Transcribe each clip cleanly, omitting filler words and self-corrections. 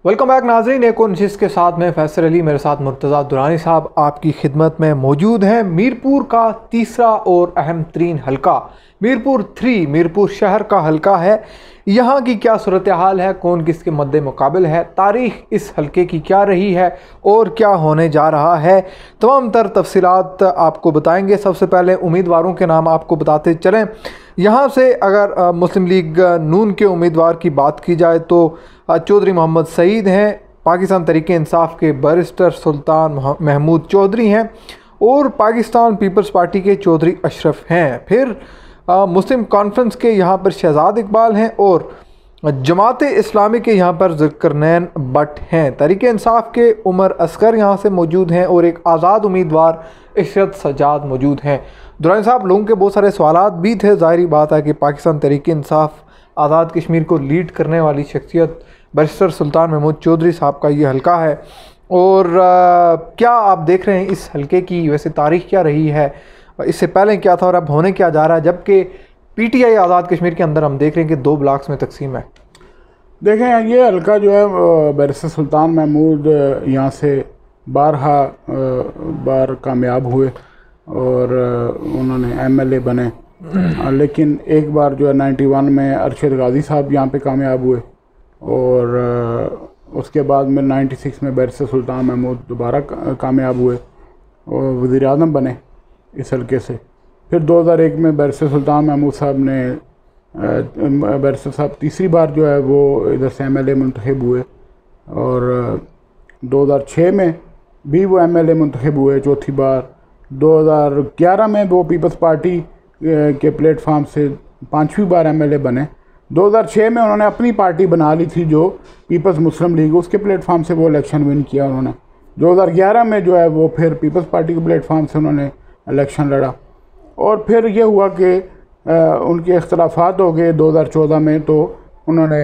Welcome back नाज़रीन। एक और नशिस्त के साथ में फैसल अली, मेरे साथ मुर्तज़ा दुरानी साहब आपकी खिदमत में मौजूद हैं। मीरपुर का तीसरा और अहम तरीन हलका मीरपुर 3 मीरपुर शहर का हलका है। यहाँ की क्या सूरत हाल है, कौन किसके मद्दे मुकाबिल है, तारीख़ इस हलके की क्या रही है और क्या होने जा रहा है, तमाम तर तफसीलात आपको बताएंगे। सबसे पहले उम्मीदवारों के नाम आपको बताते चलें। यहाँ से अगर मुस्लिम लीग नून के उम्मीदवार की बात की जाए तो चौधरी मोहम्मद सईद हैं, पाकिस्तान तहरीक इंसाफ के बैरिस्टर सुल्तान महमूद चौधरी हैं और पाकिस्तान पीपल्स पार्टी के चौधरी अशरफ हैं। फिर मुस्लिम कॉन्फ्रेंस के यहाँ पर शहजाद इकबाल हैं और जमात इस्लामी के यहाँ पर ज़ुल्करनैन भट्ट हैं। तहरीक इंसाफ के उमर असगर यहाँ से मौजूद हैं और एक आज़ाद उम्मीदवार इशरत सज्जाद मौजूद हैं। दुरानी साहब, लोगों के बहुत सारे सवालात भी थे। ज़ाहिरी बात है कि पाकिस्तान तहरीक इंसाफ आज़ाद कश्मीर को लीड करने वाली शख्सियत बैरिस्टर सुल्तान महमूद चौधरी साहब का ये हलका है और क्या आप देख रहे हैं इस हलके की वैसे तारीख़ क्या रही है, इससे पहले क्या था और अब होने क्या जा रहा है, जबकि पीटीआई आज़ाद कश्मीर के अंदर हम देख रहे हैं कि 2 ब्लॉक्स में तकसीम है। देखें, ये हलका जो है बैरिस्टर सुल्तान महमूद यहाँ से बार कामयाब हुए और उन्होंने एमएलए बने, लेकिन एक बार जो है 91 में अरशद गाजी साहब यहाँ पे कामयाब हुए और उसके बाद में 96 में बैरिस्टर सुल्तान महमूद दोबारा कामयाब हुए और वज़ीर आज़म बने इस हलके से। फिर 2001 में बैरिस्टर सुल्तान महमूद साहब ने बैरिस्टर साहब तीसरी बार जो है वो इधर से एमएलए मुंतखब हुए और 2006 में भी वो एमएलए मुंतखब हुए चौथी बार। 2011 में वो पीपल्स पार्टी के प्लेटफार्म से 5वीं बार एमएलए बने। 2006 में उन्होंने अपनी पार्टी बना ली थी जो पीपल्स मुस्लिम लीग, उसके प्लेटफार्म से वो इलेक्शन विन किया उन्होंने। 2011 में जो है वो फिर पीपल्स पार्टी के प्लेटफार्म से उन्होंने इलेक्शन लड़ा और फिर ये हुआ कि उनके इख्तलाफात हो गए 2014 में, तो उन्होंने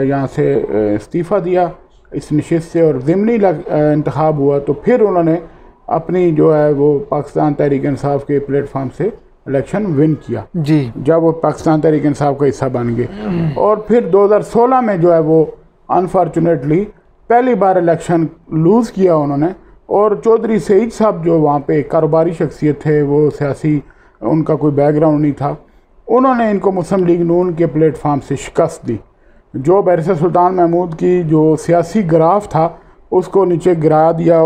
यहाँ से इस्तीफ़ा दिया इस नशिस्त से और ज़िमनी इंतखाब हुआ, तो फिर उन्होंने अपनी जो है वो पाकिस्तान तहरीक इंसाफ के प्लेटफार्म से इलेक्शन विन किया जी, जब वो पाकिस्तान तहरीक इंसाफ का हिस्सा बन गए। और फिर 2016 में जो है वो अनफॉर्चुनेटली पहली बार इलेक्शन लूज़ किया उन्होंने और चौधरी सईद साहब जो वहाँ पे कारोबारी शख्सियत थे, वो सियासी उनका कोई बैकग्राउंड नहीं था, उन्होंने इनको मुस्लिम लीग नून के प्लेटफार्म से शिकस्त दी। जो बैरिस्टर सुल्तान महमूद की जो सियासी ग्राफ था उसको नीचे गिरा दिया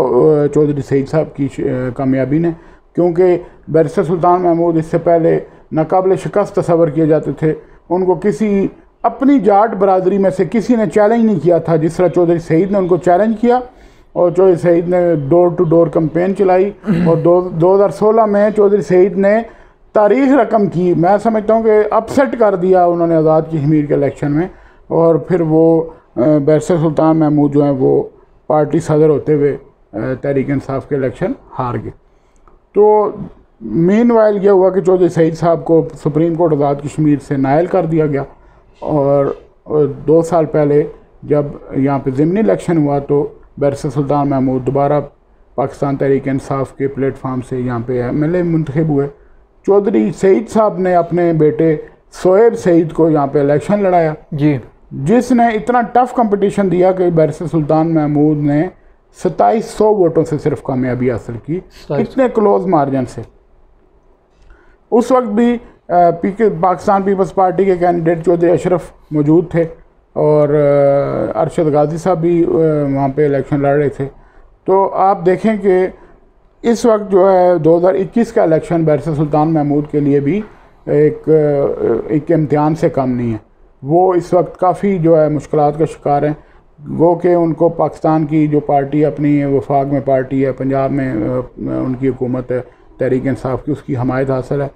चौधरी सईद साहब की कामयाबी ने, क्योंकि बैरिस्टर सुल्तान महमूद इससे पहले नाकाबिल शिकस्त तस्वर किए जाते थे। उनको किसी अपनी जाट बरादरी में से किसी ने चैलेंज नहीं किया था जिस तरह चौधरी सईद ने उनको चैलेंज किया और चौधरी सईद ने डोर टू डोर कैंपेन चलाई और 2016 में चौधरी सईद ने तारीख रकम की, मैं समझता हूँ कि अपसेट कर दिया उन्होंने आज़ाद कश्मीर के इलेक्शन में और फिर वो बैरिस्टर सुल्तान महमूद जो हैं वो पार्टी सदर होते हुए तहरीक इंसाफ के इलेक्शन हार गए। तो मीनवाइल ये हुआ कि चौधरी सईद साहब को सुप्रीम कोर्ट आज़ाद कश्मीर से नायल कर दिया गया और 2 साल पहले जब यहाँ पे ज़िमनी इलेक्शन हुआ तो बैरिस्टर सुल्तान महमूद दोबारा पाकिस्तान तहरीक इंसाफ के प्लेटफार्म से यहाँ पे एमएलए मुंतखब हुए। चौधरी सईद साहब ने अपने बेटे शोएब सईद को यहाँ पे इलेक्शन लड़ाया जी, जिसने इतना टफ कंपटीशन दिया कि बैरिस्टर सुल्तान महमूद ने 2700 वोटों से सिर्फ कामयाबी हासिल की, इतने क्लोज मार्जिन से। उस वक्त भी पाकिस्तान पीपल्स पार्टी के कैंडिडेट चौधरी अशरफ मौजूद थे और अरशद गाजी साहब भी वहाँ पे इलेक्शन लड़ रहे थे। तो आप देखें कि इस वक्त जो है 2021 का इलेक्शन बैरिस्टर सुल्तान महमूद के लिए भी एक इम्तिहान से कम नहीं है। वो इस वक्त काफ़ी जो है मुश्किलात का शिकार हैं, वो कि उनको पाकिस्तान की जो पार्टी अपनी वफाक में पार्टी है, पंजाब में उनकी हुकूमत है तहरीक इंसाफ की, उसकी हमायत हासिल है।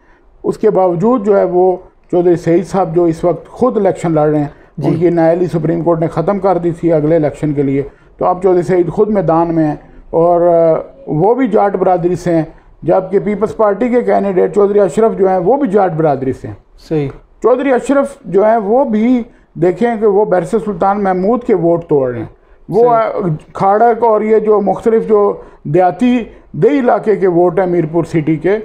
उसके बावजूद जो है वो चौधरी सईद साहब जो इस वक्त खुद इलेक्शन लड़ रहे हैं, उनकी नायली सुप्रीम कोर्ट ने ख़त्म कर दी थी अगले इलेक्शन के लिए, तो अब चौधरी सईद खुद मैदान में हैं और वो भी जाट बरादरी से हैं, जबकि पीपल्स पार्टी के कैंडिडेट चौधरी अशरफ जो हैं वो भी जाट बरादरी से हैं। सही, चौधरी अशरफ जो हैं वो भी देखें कि वो बैरिस्टर सुल्तान महमूद के वोट तोड़ रहे हैं। वो खाड़क और ये जो मुख्तलिफ जो देहाती दे इलाके के वोट हैं मीरपुर सिटी के,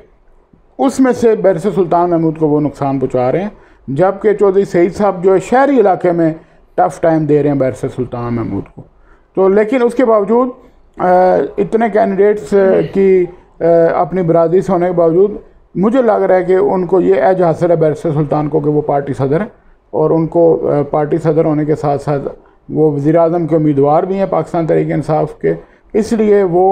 उसमें से बैरिस्टर सुल्तान महमूद को वो नुकसान पहुँचा रहे हैं, जबकि चौधरी सईद साहब जो है शहरी इलाके में टफ़ टाइम दे रहे हैं बैरिस्टर सुल्तान महमूद को। तो लेकिन उसके बावजूद इतने कैंडिडेट्स की अपनी बरादरी से होने के बावजूद मुझे लग रहा है कि उनको ये एज हासिल है बैरिस्टर सुल्तान को कि वो पार्टी सदर हैं, और उनको पार्टी सदर होने के साथ साथ वो वज़ीर आज़म के उम्मीदवार भी हैं पाकिस्तान तहरीक इंसाफ के, इसलिए वो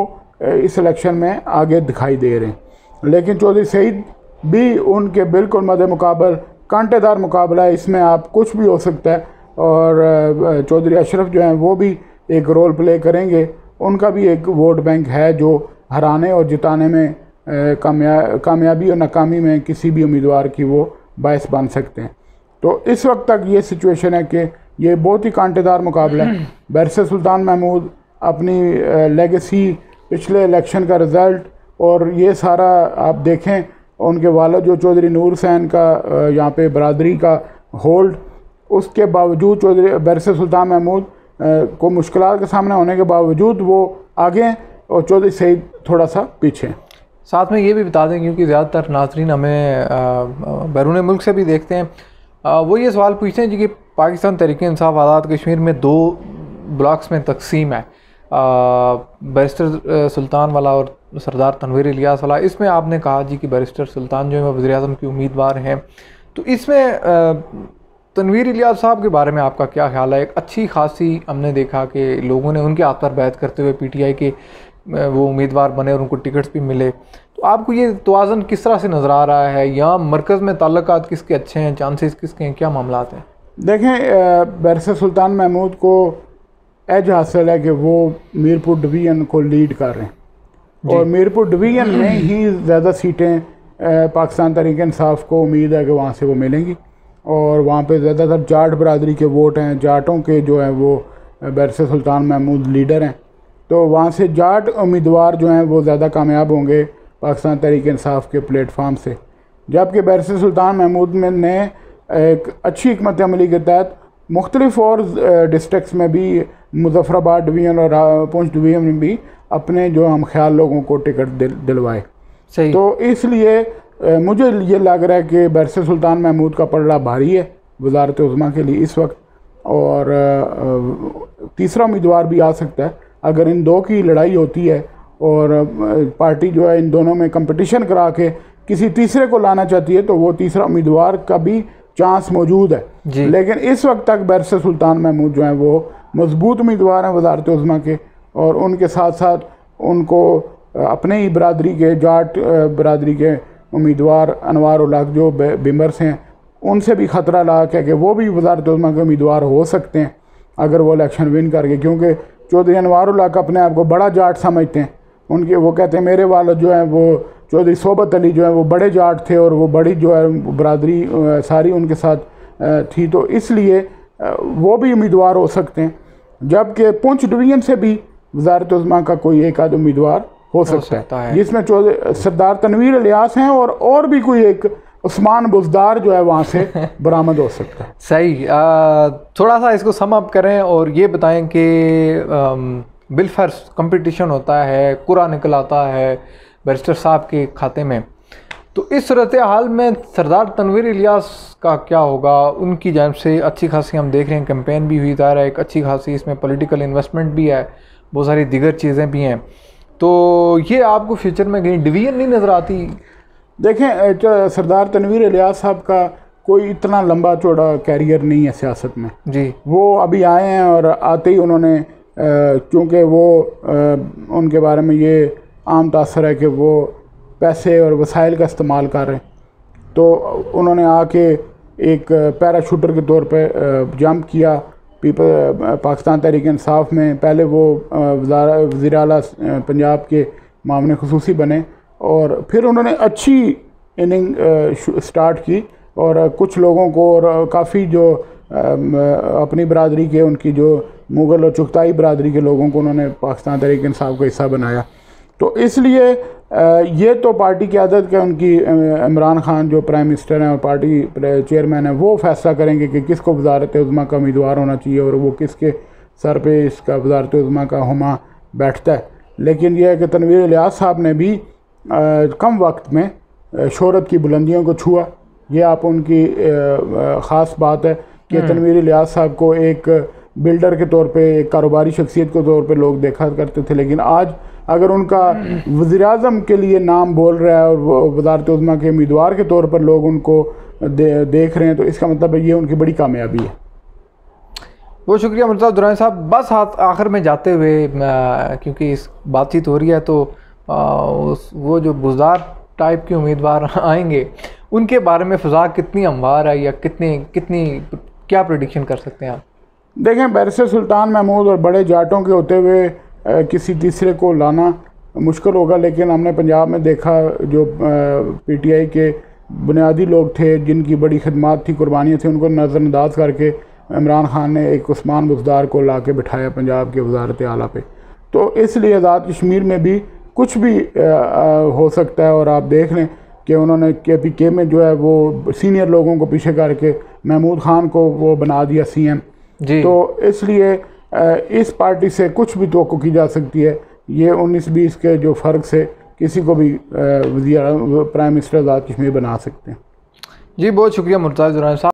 इस इलेक्शन में आगे दिखाई दे रहे हैं। लेकिन चौधरी सईद भी उनके बिल्कुल मद्दे मुकाबल कांटेदार मुकाबला है, इसमें आप कुछ भी हो सकता है, और चौधरी अशरफ जो हैं वो भी एक रोल प्ले करेंगे। उनका भी एक वोट बैंक है जो हराने और जिताने में कामयाबी और नाकामी में किसी भी उम्मीदवार की वो बायस बन सकते हैं। तो इस वक्त तक ये सिचुएशन है कि ये बहुत ही कांटेदार मुकाबला है। बैरिस्टर सुल्तान महमूद अपनी लेगेसी, पिछले इलेक्शन का रिज़ल्ट और ये सारा आप देखें, उनके वालिद जो चौधरी नूर हुसैन का यहाँ पे बरादरी का होल्ड, उसके बावजूद चौधरी बैरिस्टर सुल्तान महमूद को मुश्किलात के सामने होने के बावजूद वो आगे हैं और चौधरी सईद थोड़ा सा पीछे हैं। साथ में ये भी बता दें, क्योंकि ज़्यादातर नाज़रीन हमें बैरून मुल्क से भी देखते हैं, वो ये सवाल पूछते हैं जी कि पाकिस्तान तहरीक इंसाफ आज़ाद कश्मीर में 2 ब्लॉक्स में तकसीम है, बैरिस्टर सुल्तान वाला और सरदार तनवीर इलियास वाला। इसमें आपने कहा जी कि बैरिस्टर सुल्तान जो है वज़ीर आज़म के उम्मीदवार हैं, तो इसमें तनवीर इलियास साहब के बारे में आपका क्या ख्याल है? एक अच्छी खासी हमने देखा कि लोगों ने उनके हाथ पर बैत करते हुए PTI के वो उम्मीदवार बने और उनको टिकट्स भी मिले, तो आपको ये तवाज़न किस तरह से नज़र आ रहा है? या मरकज़ में ताल्लुकात किसके अच्छे हैं, चांसेस किसके हैं, क्या मामलात हैं? देखें, बैरिस्टर सुल्तान महमूद को एज हासिल है कि वो मीरपुर डिवीज़न को लीड कर रहे हैं, और मीरपुर डिवीज़न में ही ज़्यादा सीटें पाकिस्तान तहरीक इंसाफ को उम्मीद है कि वहाँ से वो मिलेंगी, और वहाँ पे ज़्यादातर जाट बरादरी के वोट हैं, जाटों के जो हैं वो बैरिस्टर सुल्तान महमूद लीडर हैं, तो वहाँ से जाट उम्मीदवार जो हैं वो ज़्यादा कामयाब होंगे पाकिस्तान तहरीक इंसाफ के प्लेटफार्म से। जबकि बैरिस्टर सुल्तान महमूद में ने एक अच्छी हिकमत अमली के तहत मुख्तलिफ और डिस्ट्रिक्ट्स में भी, मुजफ्फराबाद डिवीज़न और पुंछ डिवीज़न में भी अपने जो हम ख्याल लोगों को टिकट दिलवाए। सही। तो इसलिए मुझे ये लग रहा है कि बैरिस्टर सुल्तान महमूद का पलड़ा भारी है वज़ारत उज़्मा के लिए इस वक्त, और तीसरा उम्मीदवार भी आ सकता है अगर इन 2 की लड़ाई होती है, और पार्टी जो है इन दोनों में कंपटीशन करा के किसी तीसरे को लाना चाहती है, तो वो तीसरा उम्मीदवार का भी चांस मौजूद है। लेकिन इस वक्त तक बैरिस्टर सुल्तान महमूद जो हैं वो मजबूत उम्मीदवार हैं वज़ारत उज़्मा के, और उनके साथ साथ उनको अपने ही बरादरी के, जाट बरादरी के उम्मीदवार अनवार उल हक जो बिमर्स हैं, उनसे भी ख़तरा ला के कि वो भी वज़ारत उज़्मा के उम्मीदवार हो सकते हैं अगर वो इलेक्शन विन करके, क्योंकि चौधरी अनवार उल हक अपने आप को बड़ा जाट समझते हैं। उनके वो कहते हैं मेरे वालिद जो हैं वो चौधरी सोबत अली जो है वो बड़े जाट थे, और वो बड़ी जो है बरादरी सारी उनके साथ थी, तो इसलिए वो भी उम्मीदवार हो सकते हैं। जबकि पुंछ डिवीज़न से भी वज़ारत उज़्मा का कोई एक आध उम्मीदवार हो सकता है, जिसमें सरदार तनवीर इलियास हैं, और भी कोई एक उस्मान बुज़दार जो है वहाँ से बरामद हो सकता है। सही। थोड़ा सा इसको सम अप करें और ये बताएं कि बिलफर्ज कंपटीशन होता है, कुरा निकल आता है बैरिस्टर साहब के खाते में, तो इस सूरत हाल में सरदार तनवीर इलियास का क्या होगा? उनकी जानिब से अच्छी खासी हम देख रहे हैं कैंपेन भी हुई, ज़ाहिर है एक अच्छी खासी इसमें पॉलिटिकल इन्वेस्टमेंट भी है, बहुत सारी दीगर चीज़ें भी हैं, तो ये आपको फ्यूचर में कहीं डिवीज़न नहीं नज़र आती? देखें, सरदार तनवीर इलियास साहब का कोई इतना लंबा चौड़ा कैरियर नहीं है सियासत में जी। वो अभी आए हैं और आते ही उन्होंने क्योंकि वो उनके बारे में ये आम तासर है कि वो पैसे और वसाइल का इस्तेमाल कर रहे हैं, तो उन्होंने आके एक पैराशूटर के तौर पे जंप किया पाकिस्तान तहरीक इंसाफ में। पहले वो वज़ीर आला पंजाब के मामले खुसूसी बने, और फिर उन्होंने अच्छी इनिंग स्टार्ट की, और कुछ लोगों को और काफ़ी जो अपनी बरादरी के, उनकी जो मुग़ल और चुगताई बरादरी के लोगों को उन्होंने पाकिस्तान तहरीक इंसाफ का हिस्सा बनाया। तो इसलिए ये तो पार्टी की आदत है उनकी, इमरान खान जो प्राइम मिनिस्टर हैं और पार्टी चेयरमैन हैं, वो फैसला करेंगे कि किसको वज़ारत उज़्मा का उम्मीदवार होना चाहिए और वो किसके सर पे इसका वज़ारत उज़्मा का हुमा बैठता है। लेकिन यह है कि तनवीर इलियास साहब ने भी कम वक्त में शोहरत की बुलंदियों को छुआ। ये आप उनकी ख़ास बात है कि तनवीर इलियास साहब को एक बिल्डर के तौर पे, एक कारोबारी शख्सियत के तौर पे लोग देखा करते थे। लेकिन आज अगर उनका वज़ीर-ए-आज़म के लिए नाम बोल रहा है और वो वज़ारत उज़्मा के उम्मीदवार के तौर पर लोग उनको देख रहे हैं, तो इसका मतलब ये उनकी बड़ी कामयाबी है। बहुत शुक्रिया मुर्तज़ा दुरानी साहब। बस आखिर में जाते हुए, क्योंकि इस बातचीत हो रही है, तो वो जो बुज़दार टाइप के उम्मीदवार आएंगे उनके बारे में फ़ज़ा कितनी हमवार है, या कितनी क्या प्रेडिक्शन कर सकते हैं आप? देखें, बैरिस्टर सुल्तान महमूद और बड़े जाटों के होते हुए किसी तीसरे को लाना मुश्किल होगा। लेकिन हमने पंजाब में देखा, जो PTI के बुनियादी लोग थे जिनकी बड़ी खिदमत थी, कुर्बानियाँ थी, उनको नज़रअंदाज करके इमरान खान ने एक उस्मान बुज़दार को ला के बिठाया पंजाब के वज़ारत आला पे। तो इसलिए आज़ाद कश्मीर में भी कुछ भी हो सकता है। और आप देख लें कि उन्होंने KPK में जो है वो सीनियर लोगों को पीछे करके महमूद खान को वो बना दिया CM। तो इसलिए इस पार्टी से कुछ भी तवक्को की जा सकती है। ये 19-20 के जो फ़र्क से किसी को भी प्राइम मिनिस्टर आज़ाद कश्मीर बना सकते हैं। जी बहुत शुक्रिया मुर्तज़ा दुरानी साहब।